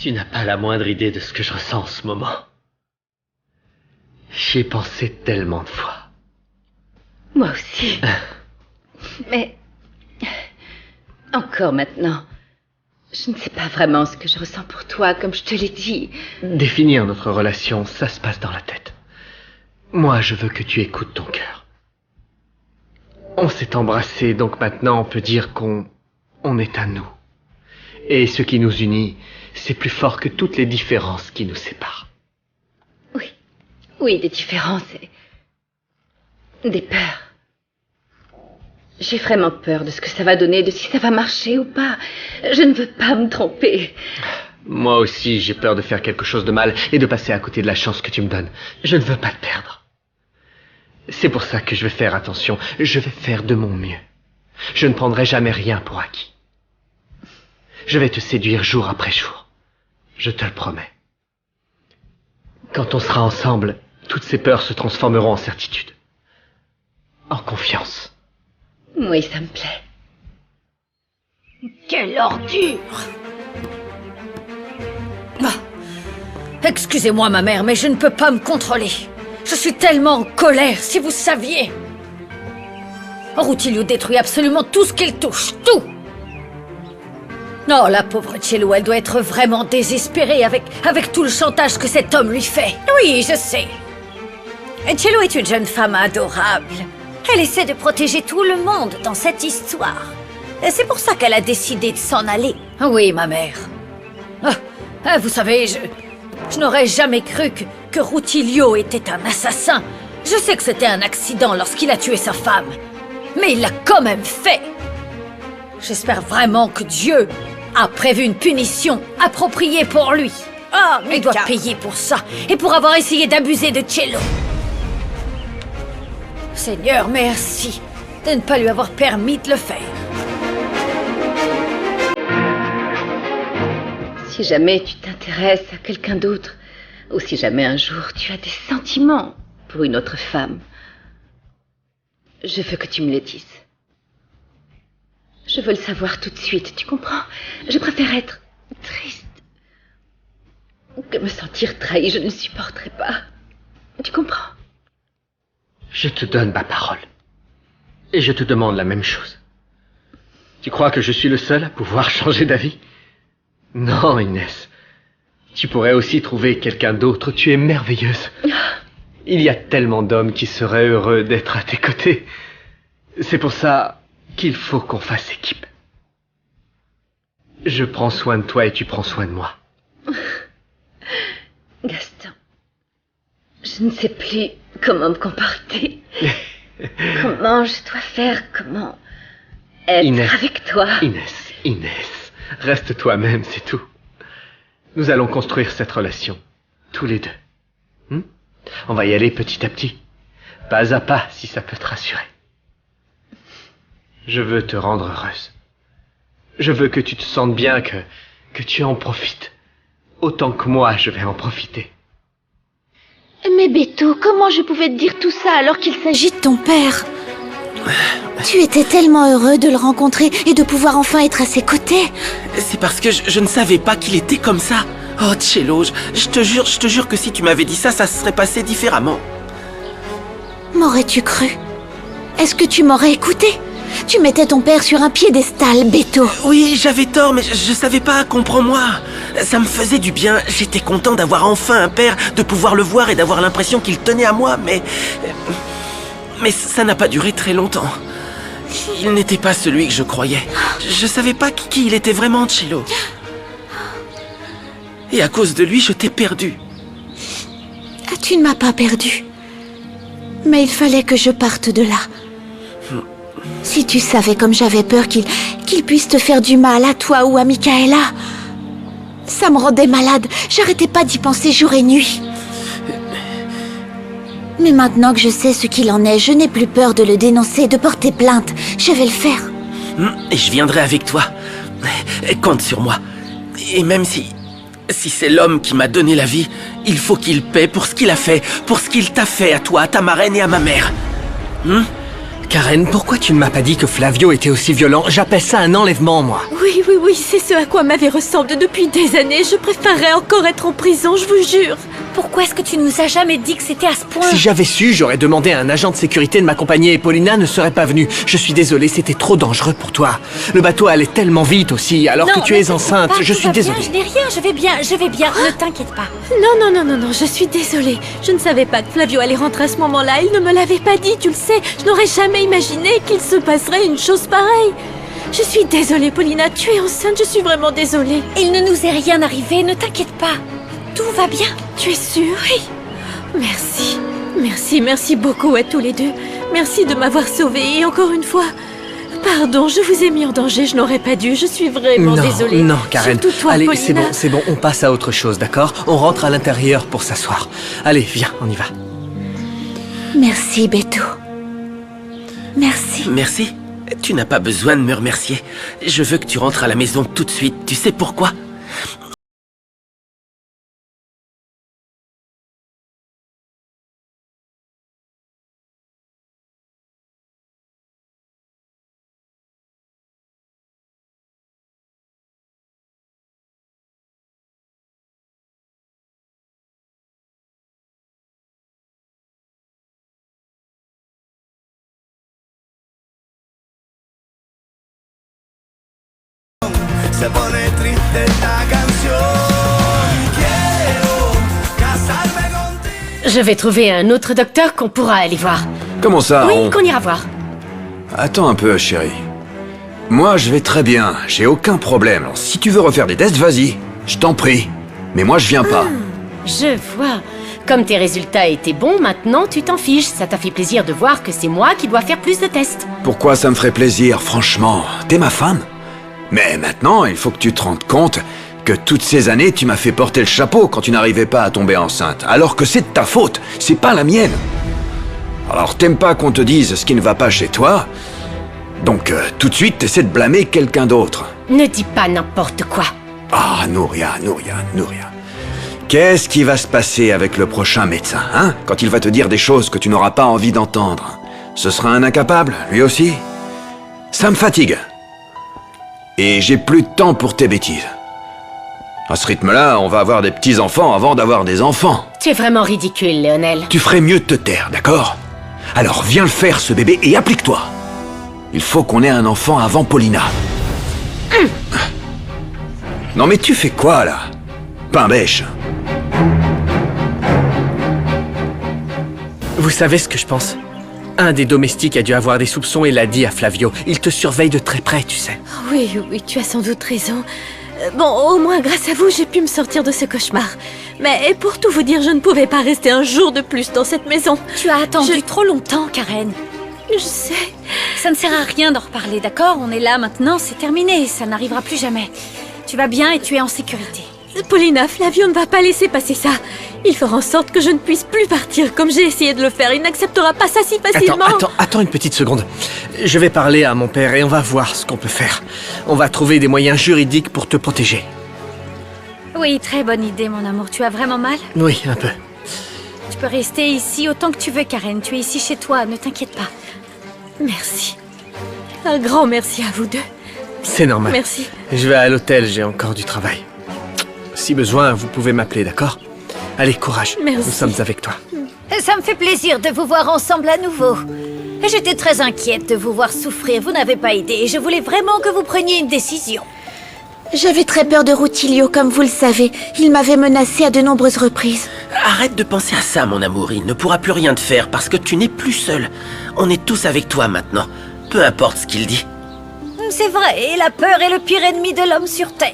Tu n'as pas la moindre idée de ce que je ressens en ce moment. J'y ai pensé tellement de fois. Moi aussi. Mais... encore maintenant. Je ne sais pas vraiment ce que je ressens pour toi, comme je te l'ai dit. Définir notre relation, ça se passe dans la tête. Moi, je veux que tu écoutes ton cœur. On s'est embrassés, donc maintenant on peut dire qu'on est à nous. Et ce qui nous unit, c'est plus fort que toutes les différences qui nous séparent. Oui, des différences et des peurs. J'ai vraiment peur de ce que ça va donner, de si ça va marcher ou pas. Je ne veux pas me tromper. Moi aussi, j'ai peur de faire quelque chose de mal et de passer à côté de la chance que tu me donnes. Je ne veux pas te perdre. C'est pour ça que je vais faire attention. Je vais faire de mon mieux. Je ne prendrai jamais rien pour acquis. Je vais te séduire jour après jour. Je te le promets. Quand on sera ensemble, toutes ces peurs se transformeront en certitude. En confiance. Oui, ça me plaît. Quelle ordure! Excusez-moi, ma mère, mais je ne peux pas me contrôler. Je suis tellement en colère, si vous saviez. Rutilio détruit absolument tout ce qu'il touche, tout. Non, la pauvre Cielo, elle doit être vraiment désespérée avec tout le chantage que cet homme lui fait. Oui, je sais. Cielo est une jeune femme adorable. Elle essaie de protéger tout le monde dans cette histoire. Et c'est pour ça qu'elle a décidé de s'en aller. Oui, ma mère. Vous savez, je n'aurais jamais cru que Rutilio était un assassin. Je sais que c'était un accident lorsqu'il a tué sa femme. Mais il l'a quand même fait. J'espère vraiment que Dieu a prévu une punition appropriée pour lui. Il doit payer pour ça et pour avoir essayé d'abuser de Cielo. Seigneur, merci de ne pas lui avoir permis de le faire. Si jamais tu t'intéresses à quelqu'un d'autre, ou si jamais un jour tu as des sentiments pour une autre femme, je veux que tu me le dises. Je veux le savoir tout de suite, tu comprends? Je préfère être triste que me sentir trahie, je ne le supporterai pas. Tu comprends? Je te donne ma parole. Et je te demande la même chose. Tu crois que je suis le seul à pouvoir changer d'avis? Non, Inès. Tu pourrais aussi trouver quelqu'un d'autre. Tu es merveilleuse. Il y a tellement d'hommes qui seraient heureux d'être à tes côtés. C'est pour ça qu'il faut qu'on fasse équipe. Je prends soin de toi et tu prends soin de moi. Gaston, je ne sais plus comment me comporter. Comment je dois faire, comment être Inès, avec toi. Inès, reste toi-même, c'est tout. Nous allons construire cette relation, tous les deux. On va y aller petit à petit, pas à pas, si ça peut te rassurer. Je veux te rendre heureuse. Je veux que tu te sentes bien, que tu en profites. Autant que moi, je vais en profiter. Mais Beto, comment je pouvais te dire tout ça alors qu'il s'agit de ton père? Tu étais tellement heureux de le rencontrer et de pouvoir enfin être à ses côtés. C'est parce que je ne savais pas qu'il était comme ça. Oh, Cielo, je te jure que si tu m'avais dit ça, ça se serait passé différemment. M'aurais-tu cru? Est-ce que tu m'aurais écouté? Tu mettais ton père sur un piédestal, Beto. Oui, j'avais tort, mais je savais pas, comprends-moi. Ça me faisait du bien, j'étais content d'avoir enfin un père, de pouvoir le voir et d'avoir l'impression qu'il tenait à moi, mais ça n'a pas duré très longtemps. Il n'était pas celui que je croyais. Je savais pas qui il était vraiment, Cielo. Et à cause de lui, je t'ai perdu. Tu ne m'as pas perdu. Mais il fallait que je parte de là. Si tu savais comme j'avais peur qu'il puisse te faire du mal à toi ou à Michaela. Ça me rendait malade. J'arrêtais pas d'y penser jour et nuit. Mais maintenant que je sais ce qu'il en est, je n'ai plus peur de le dénoncer, de porter plainte. Je vais le faire. Et je viendrai avec toi. Compte sur moi. Et même si c'est l'homme qui m'a donné la vie, il faut qu'il paie pour ce qu'il a fait, pour ce qu'il t'a fait à toi, à ta marraine et à ma mère. Karen, pourquoi tu ne m'as pas dit que Flavio était aussi violent? J'appelle ça un enlèvement, moi. Oui, c'est ce à quoi ma vie ressemble depuis des années. Je préférerais encore être en prison, je vous jure. Pourquoi est-ce que tu nous as jamais dit que c'était à ce point? Si j'avais su, j'aurais demandé à un agent de sécurité de m'accompagner et Paulina ne serait pas venue. Je suis désolé, c'était trop dangereux pour toi. Le bateau allait tellement vite aussi, alors que tu es enceinte. Je suis désolé. Je n'ai rien, je vais bien. Ne t'inquiète pas. Non, je suis désolée. Je ne savais pas que Flavio allait rentrer à ce moment-là. Il ne me l'avait pas dit, tu le sais. Je n'aurais jamais imaginé qu'il se passerait une chose pareille. Je suis désolée, Paulina, tu es enceinte, je suis vraiment désolée. Il ne nous est rien arrivé, ne t'inquiète pas. Tout va bien. Tu es sûre? Oui. Merci beaucoup à tous les deux. Merci de m'avoir sauvée et encore une fois... Pardon, je vous ai mis en danger, je n'aurais pas dû, je suis vraiment désolée. Non, Karen. Surtout toi, allez, Paulina. c'est bon, on passe à autre chose, d'accord? On rentre à l'intérieur pour s'asseoir. Allez, viens, on y va. Merci, Beto. Merci. Merci. Tu n'as pas besoin de me remercier. Je veux que tu rentres à la maison tout de suite. Tu sais pourquoi? Se pone triste esta canción. Quiero casarme contigo. Je vais trouver un autre docteur qu'on pourra aller voir. Comment ça, Oui, qu'on ira voir. Attends un peu, chérie. Moi, je vais très bien, j'ai aucun problème. Alors, si tu veux refaire des tests, vas-y, je t'en prie. Mais moi, je viens pas. Je vois. Comme tes résultats étaient bons, maintenant tu t'en fiches. Ça t'a fait plaisir de voir que c'est moi qui dois faire plus de tests. Pourquoi ça me ferait plaisir, franchement? T'es ma femme. Mais maintenant, il faut que tu te rendes compte que toutes ces années, tu m'as fait porter le chapeau quand tu n'arrivais pas à tomber enceinte. Alors que c'est de ta faute, c'est pas la mienne. Alors, t'aimes pas qu'on te dise ce qui ne va pas chez toi? Donc, tout de suite, t'essaies de blâmer quelqu'un d'autre. Ne dis pas n'importe quoi. Ah, Nouria. Qu'est-ce qui va se passer avec le prochain médecin, hein? Quand il va te dire des choses que tu n'auras pas envie d'entendre. Ce sera un incapable, lui aussi? Ça me fatigue. Et j'ai plus de temps pour tes bêtises. À ce rythme-là, on va avoir des petits-enfants avant d'avoir des enfants. Tu es vraiment ridicule, Léonel. Tu ferais mieux de te taire, d'accord? Alors viens le faire, ce bébé, et applique-toi. Il faut qu'on ait un enfant avant Paulina. Non mais tu fais quoi, là? Pain bêche. Vous savez ce que je pense? Un des domestiques a dû avoir des soupçons et l'a dit à Flavio. Il te surveille de très près, tu sais. Oui, tu as sans doute raison. Bon, au moins grâce à vous, j'ai pu me sortir de ce cauchemar. Mais pour tout vous dire, je ne pouvais pas rester un jour de plus dans cette maison. Tu as attendu trop longtemps, Karen. Je sais. Ça ne sert à rien d'en reparler, d'accord? On est là maintenant, c'est terminé, ça n'arrivera plus jamais. Tu vas bien et tu es en sécurité. Paulina, Flavio ne va pas laisser passer ça. Il fera en sorte que je ne puisse plus partir comme j'ai essayé de le faire. Il n'acceptera pas ça si facilement. Attends une petite seconde. Je vais parler à mon père et on va voir ce qu'on peut faire. On va trouver des moyens juridiques pour te protéger. Oui, très bonne idée, mon amour. Tu as vraiment mal? Oui, un peu. Tu peux rester ici autant que tu veux, Karen. Tu es ici chez toi, ne t'inquiète pas. Merci. Un grand merci à vous deux. C'est normal. Merci. Je vais à l'hôtel, j'ai encore du travail. Si besoin, vous pouvez m'appeler, d'accord? Allez, courage. Merci. Nous sommes avec toi. Ça me fait plaisir de vous voir ensemble à nouveau. J'étais très inquiète de vous voir souffrir. Vous n'avez pas aidé et je voulais vraiment que vous preniez une décision. J'avais très peur de Rutilio, comme vous le savez. Il m'avait menacé à de nombreuses reprises. Arrête de penser à ça, mon amour. Il ne pourra plus rien te faire parce que tu n'es plus seul. On est tous avec toi maintenant. Peu importe ce qu'il dit. C'est vrai, et la peur est le pire ennemi de l'homme sur Terre.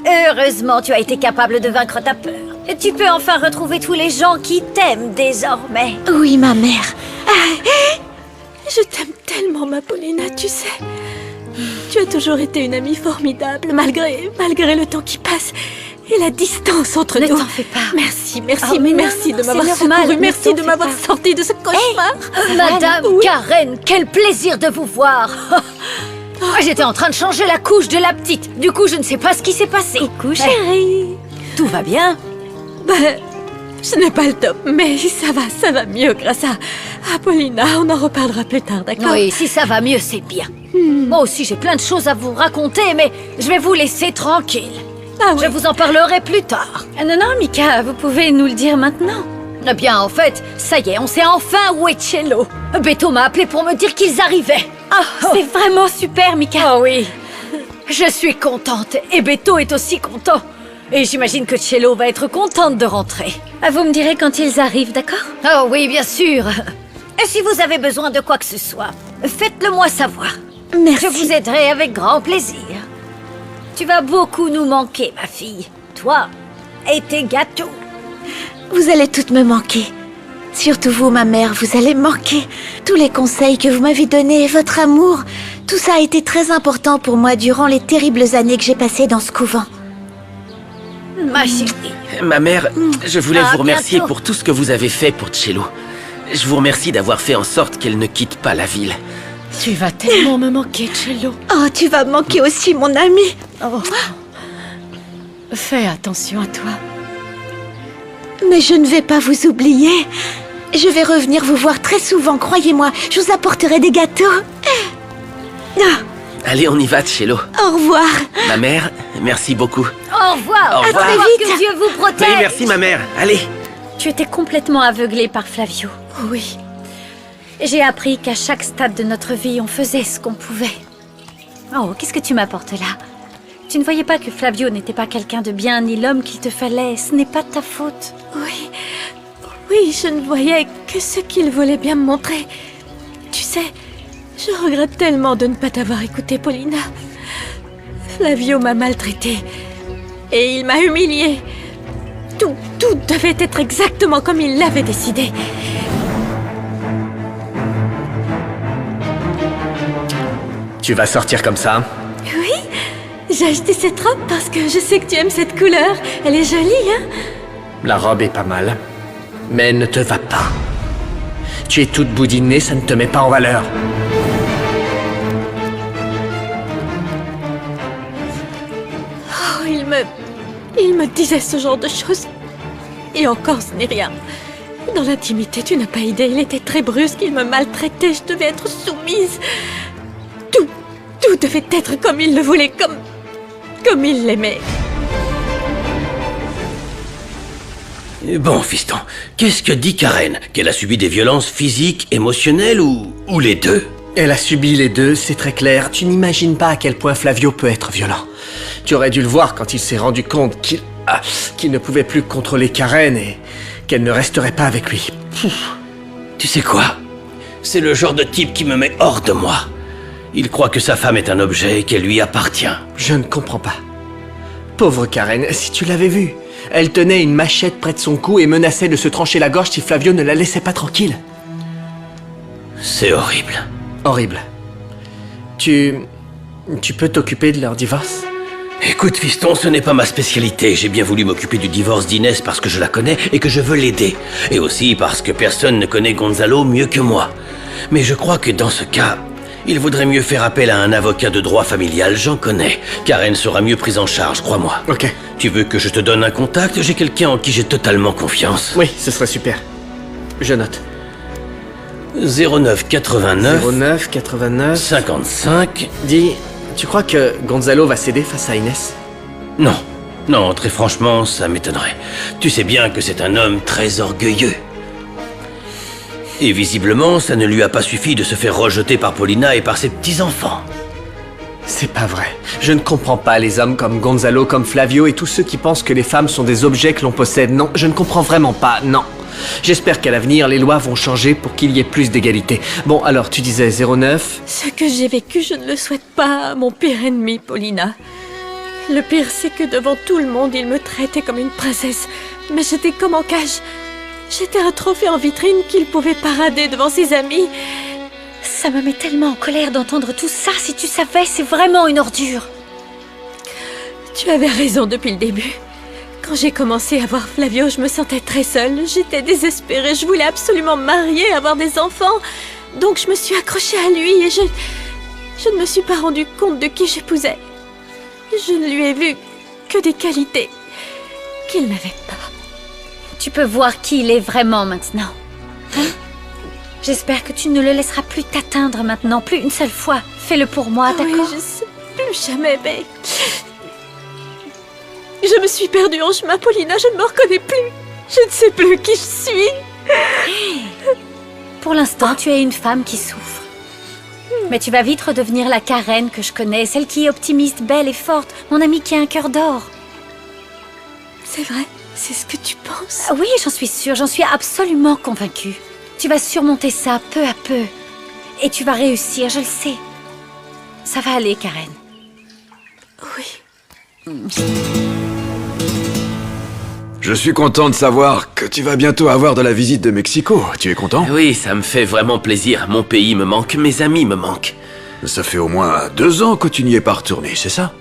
Heureusement, tu as été capable de vaincre ta peur. Et tu peux enfin retrouver tous les gens qui t'aiment désormais. Oui, ma mère. Je t'aime tellement, ma Paulina, tu sais. Tu as toujours été une amie formidable, malgré le temps qui passe et la distance entre nous. Ne t'en fais pas. Merci Oh, mais merci non, de c'est m'avoir normal, secouru, ne merci t'en de fais m'avoir pas. sorti de ce cauchemar. Madame Oui. Karen, quel plaisir de vous voir. J'étais en train de changer la couche de la petite. Du coup, je ne sais pas ce qui s'est passé. Coucou, chérie. Tout va bien? Ce n'est pas le top, mais ça va mieux grâce Ah, Paulina, on en reparlera plus tard, d'accord? Oui, si ça va mieux, c'est bien. Moi aussi, j'ai plein de choses à vous raconter, mais je vais vous laisser tranquille. Ah oui. Je vous en parlerai plus tard. Non, non, Mika, vous pouvez nous le dire maintenant. Eh bien, en fait, ça y est, on sait enfin où est Cello. Beto m'a appelé pour me dire qu'ils arrivaient. C'est vraiment super, Mika. Oh oui, je suis contente. Et Beto est aussi content. Et j'imagine que Cello va être contente de rentrer. Vous me direz quand ils arrivent, d'accord? Oh oui, bien sûr. Et si vous avez besoin de quoi que ce soit, faites-le moi savoir. Merci. Je vous aiderai avec grand plaisir. Tu vas beaucoup nous manquer, ma fille. Toi et tes gâteaux. Vous allez toutes me manquer. Surtout vous, ma mère, vous allez me manquer. Tous les conseils que vous m'avez donnés, votre amour, tout ça a été très important pour moi durant les terribles années que j'ai passées dans ce couvent. Ma chérie. Ma mère, je voulais À vous remercier bientôt. pour tout ce que vous avez fait pour Cello. Je vous remercie d'avoir fait en sorte qu'elle ne quitte pas la ville. Tu vas tellement me manquer, Cello. Oh, tu vas me manquer aussi, mon ami. Oh. Fais attention à toi. Mais je ne vais pas vous oublier. Je vais revenir vous voir très souvent, croyez-moi. Je vous apporterai des gâteaux. Ah, Allez, on y va, Cello. au revoir. Ma mère, merci beaucoup. Au revoir. Au revoir. À très vite. Que Dieu vous protège. Oui, merci, ma mère. Allez. Tu étais complètement aveuglée par Flavio. Oui. J'ai appris qu'à chaque stade de notre vie, on faisait ce qu'on pouvait. Oh, qu'est-ce que tu m'apportes là? Tu ne voyais pas que Flavio n'était pas quelqu'un de bien, ni l'homme qu'il te fallait. Ce n'est pas de ta faute. Oui, oui, je ne voyais que ce qu'il voulait bien me montrer. Tu sais, je regrette tellement de ne pas t'avoir écouté, Paulina. Flavio m'a maltraitée et il m'a humiliée. Tout devait être exactement comme il l'avait décidé. Tu vas sortir comme ça? Oui, j'ai acheté cette robe parce que je sais que tu aimes cette couleur. Elle est jolie, hein? La robe est pas mal, mais elle ne te va pas. Tu es toute boudinée, ça ne te met pas en valeur. Oh, il me disait ce genre de choses. Et encore, ce n'est rien. Dans l'intimité, tu n'as pas idée. Il était très brusque, il me maltraitait, je devais être soumise. Tout devait être comme il le voulait, comme il l'aimait. Bon, fiston, qu'est-ce que dit Karen? Qu'elle a subi des violences physiques, émotionnelles ou les deux? Elle a subi les deux, c'est très clair. Tu n'imagines pas à quel point Flavio peut être violent. Tu aurais dû le voir quand il s'est rendu compte qu'il ne pouvait plus contrôler Karen et qu'elle ne resterait pas avec lui. Tu sais quoi? C'est le genre de type qui me met hors de moi. Il croit que sa femme est un objet et qu'elle lui appartient. Je ne comprends pas. Pauvre Karen, si tu l'avais vue. Elle tenait une machette près de son cou et menaçait de se trancher la gorge si Flavio ne la laissait pas tranquille. C'est horrible. Horrible. Tu peux t'occuper de leur divorce? Écoute, fiston, ce n'est pas ma spécialité. J'ai bien voulu m'occuper du divorce d'Inès parce que je la connais et que je veux l'aider. Et aussi parce que personne ne connaît Gonzalo mieux que moi. Mais je crois que dans ce cas, il vaudrait mieux faire appel à un avocat de droit familial, j'en connais. Karen sera mieux prise en charge, crois-moi. Ok. Tu veux que je te donne un contact? J'ai quelqu'un en qui j'ai totalement confiance. Oui, ce serait super. Je note. 09 89 09 89 55. Dis, tu crois que Gonzalo va céder face à Inès? Non. Non, très franchement, ça m'étonnerait. Tu sais bien que c'est un homme très orgueilleux. Et visiblement, ça ne lui a pas suffi de se faire rejeter par Paulina et par ses petits-enfants. C'est pas vrai. Je ne comprends pas les hommes comme Gonzalo, comme Flavio et tous ceux qui pensent que les femmes sont des objets que l'on possède. Non, je ne comprends vraiment pas, non. J'espère qu'à l'avenir, les lois vont changer pour qu'il y ait plus d'égalité. Bon, alors, tu disais 09. Ce que j'ai vécu, je ne le souhaite pas à mon pire ennemi, Paulina. Le pire, c'est que devant tout le monde, il me traitait comme une princesse. Mais j'étais comme en cage. J'étais un trophée en vitrine qu'il pouvait parader devant ses amis. Ça me met tellement en colère d'entendre tout ça. Si tu savais, c'est vraiment une ordure. Tu avais raison depuis le début. Quand j'ai commencé à voir Flavio, je me sentais très seule. J'étais désespérée. Je voulais absolument me marier, avoir des enfants. Donc je me suis accrochée à lui et je ne me suis pas rendu compte de qui j'épousais. Je ne lui ai vu que des qualités qu'il n'avait pas. Tu peux voir qui il est vraiment maintenant. Hein? J'espère que tu ne le laisseras plus t'atteindre maintenant, plus une seule fois. Fais-le pour moi, Oui, d'accord? je sais plus jamais, mais... Je me suis perdue en chemin, Paulina, je ne me reconnais plus. Je ne sais plus qui je suis. Pour l'instant, tu es une femme qui souffre. Mais tu vas vite redevenir la Karen que je connais, celle qui est optimiste, belle et forte, mon amie qui a un cœur d'or. C'est vrai? C'est ce que tu penses? Ah oui, j'en suis sûre, j'en suis absolument convaincue. Tu vas surmonter ça peu à peu. Et tu vas réussir, je le sais. Ça va aller, Karen. Oui. Je suis content de savoir que tu vas bientôt avoir de la visite de Mexico. Tu es content? Oui, ça me fait vraiment plaisir. Mon pays me manque, mes amis me manquent. Ça fait au moins 2 ans que tu n'y es pas retourné, c'est ça?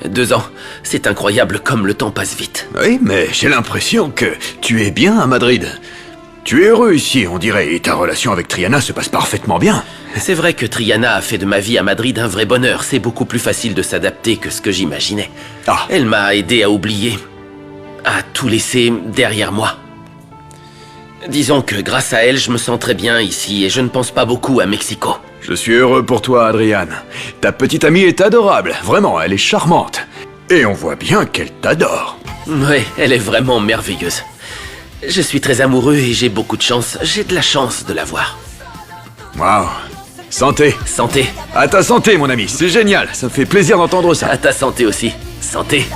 2 ans. C'est incroyable comme le temps passe vite. Oui, mais j'ai l'impression que tu es bien à Madrid. Tu es heureux ici, on dirait, et ta relation avec Triana se passe parfaitement bien. C'est vrai que Triana a fait de ma vie à Madrid un vrai bonheur. C'est beaucoup plus facile de s'adapter que ce que j'imaginais. Ah. Elle m'a aidé à oublier, à tout laisser derrière moi. Disons que grâce à elle, je me sens très bien ici et je ne pense pas beaucoup à Mexico. Je suis heureux pour toi, Adriane. Ta petite amie est adorable, vraiment, elle est charmante. Et on voit bien qu'elle t'adore. Ouais, elle est vraiment merveilleuse. Je suis très amoureux et j'ai beaucoup de chance. J'ai de la chance de la voir. Waouh. Santé. Santé. À ta santé, mon ami, c'est génial. Ça me fait plaisir d'entendre ça. À ta santé aussi. Santé.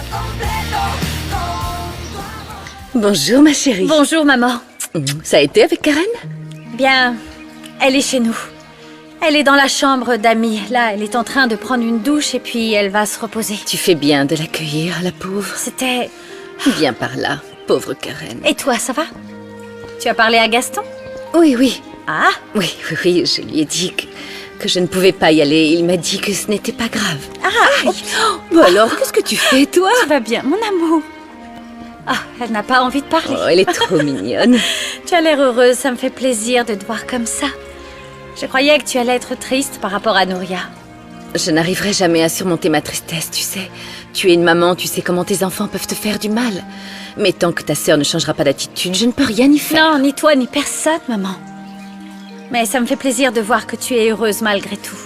Bonjour, ma chérie. Bonjour, maman. Ça a été avec Karen? Bien, elle est chez nous. Elle est dans la chambre d'amis. Là, elle est en train de prendre une douche et puis elle va se reposer. Tu fais bien de l'accueillir, la pauvre. C'était... Viens par là, pauvre Karen. Et toi, ça va? Tu as parlé à Gaston? Oui, oui. Ah? Oui, je lui ai dit que je ne pouvais pas y aller. Il m'a dit que ce n'était pas grave. Ah! Bon alors, qu'est-ce que tu fais, toi? Tu vas bien, mon amour. Ah, elle n'a pas envie de parler. Oh, elle est trop mignonne. Tu as l'air heureuse, ça me fait plaisir de te voir comme ça. Je croyais que tu allais être triste par rapport à Nouria. Je n'arriverai jamais à surmonter ma tristesse, tu sais. Tu es une maman, tu sais comment tes enfants peuvent te faire du mal. Mais tant que ta sœur ne changera pas d'attitude, je ne peux rien y faire. Non, ni toi, ni personne, maman. Mais ça me fait plaisir de voir que tu es heureuse malgré tout.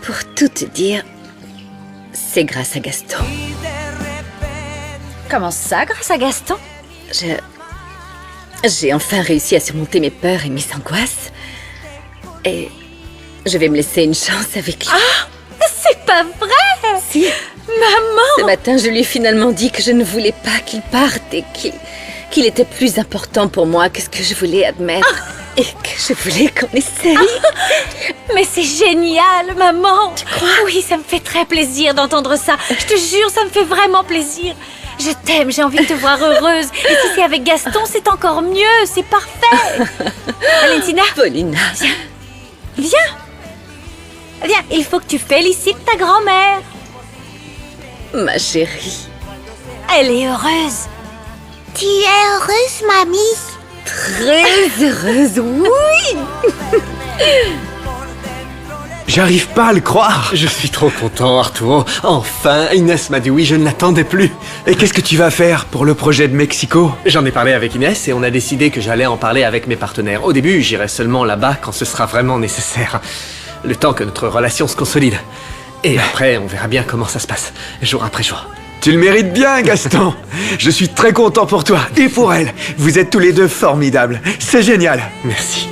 Pour tout te dire, c'est grâce à Gaston. Comment ça, grâce à Gaston? J'ai enfin réussi à surmonter mes peurs et mes angoisses. Et je vais me laisser une chance avec lui. Ah! C'est pas vrai! Si. Maman! Ce matin, je lui ai finalement dit que je ne voulais pas qu'il parte et qu'il était plus important pour moi que ce que je voulais admettre. Et que je voulais qu'on essaye. Mais c'est génial, maman! Tu crois? Oui, ça me fait très plaisir d'entendre ça. Je te jure, ça me fait vraiment plaisir. Je t'aime, j'ai envie de te voir heureuse. Et si c'est avec Gaston, c'est encore mieux, c'est parfait. Valentina? Paulina. Viens. Viens, il faut que tu félicites ta grand-mère. Ma chérie. Elle est heureuse. Tu es heureuse, mamie? Très heureuse, oui. J'arrive pas à le croire. Je suis trop content, Arturo. Enfin, Inès m'a dit oui, je ne l'attendais plus. Et qu'est-ce que tu vas faire pour le projet de Mexico? J'en ai parlé avec Inès et on a décidé que j'allais en parler avec mes partenaires. Au début, j'irai seulement là-bas quand ce sera vraiment nécessaire. Le temps que notre relation se consolide. Et après, on verra bien comment ça se passe, jour après jour. Tu le mérites bien, Gaston. Je suis très content pour toi et pour elle. Vous êtes tous les deux formidables. C'est génial. Merci.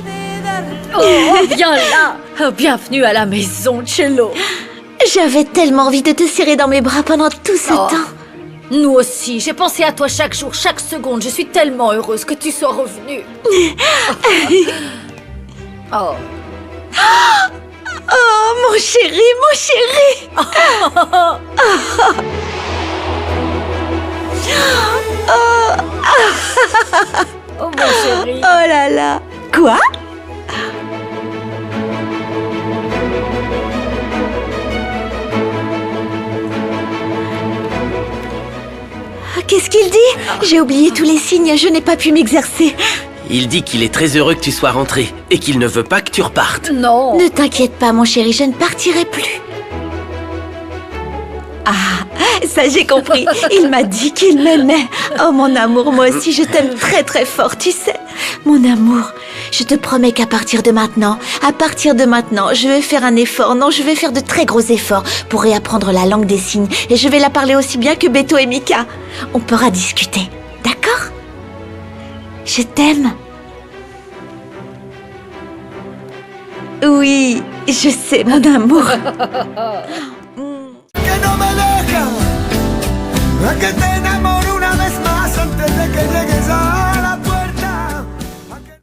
Oh, viens là. Oh, bienvenue à la maison, Cello. J'avais tellement envie de te serrer dans mes bras pendant tout ce temps. Nous aussi, j'ai pensé à toi chaque jour, chaque seconde. Je suis tellement heureuse que tu sois revenue. Oh. Oh, mon chéri, mon chéri. Oh, mon chéri. Oh là là. Quoi? Qu'est-ce qu'il dit? J'ai oublié tous les signes, je n'ai pas pu m'exercer. Il dit qu'il est très heureux que tu sois rentré et qu'il ne veut pas que tu repartes. Non. Ne t'inquiète pas, mon chéri, je ne partirai plus. Ah, ça j'ai compris. Il m'a dit qu'il m'aimait. Oh mon amour, moi aussi je t'aime très très fort, tu sais. Mon amour, je te promets qu'à partir de maintenant, je vais faire un effort. Non, je vais faire de très gros efforts pour réapprendre la langue des signes. Et je vais la parler aussi bien que Beto et Mika. On pourra discuter, d'accord? Je t'aime. Oui, je sais, mon amour. Que no me deja, a que te enamoro una vez más antes de que llegues a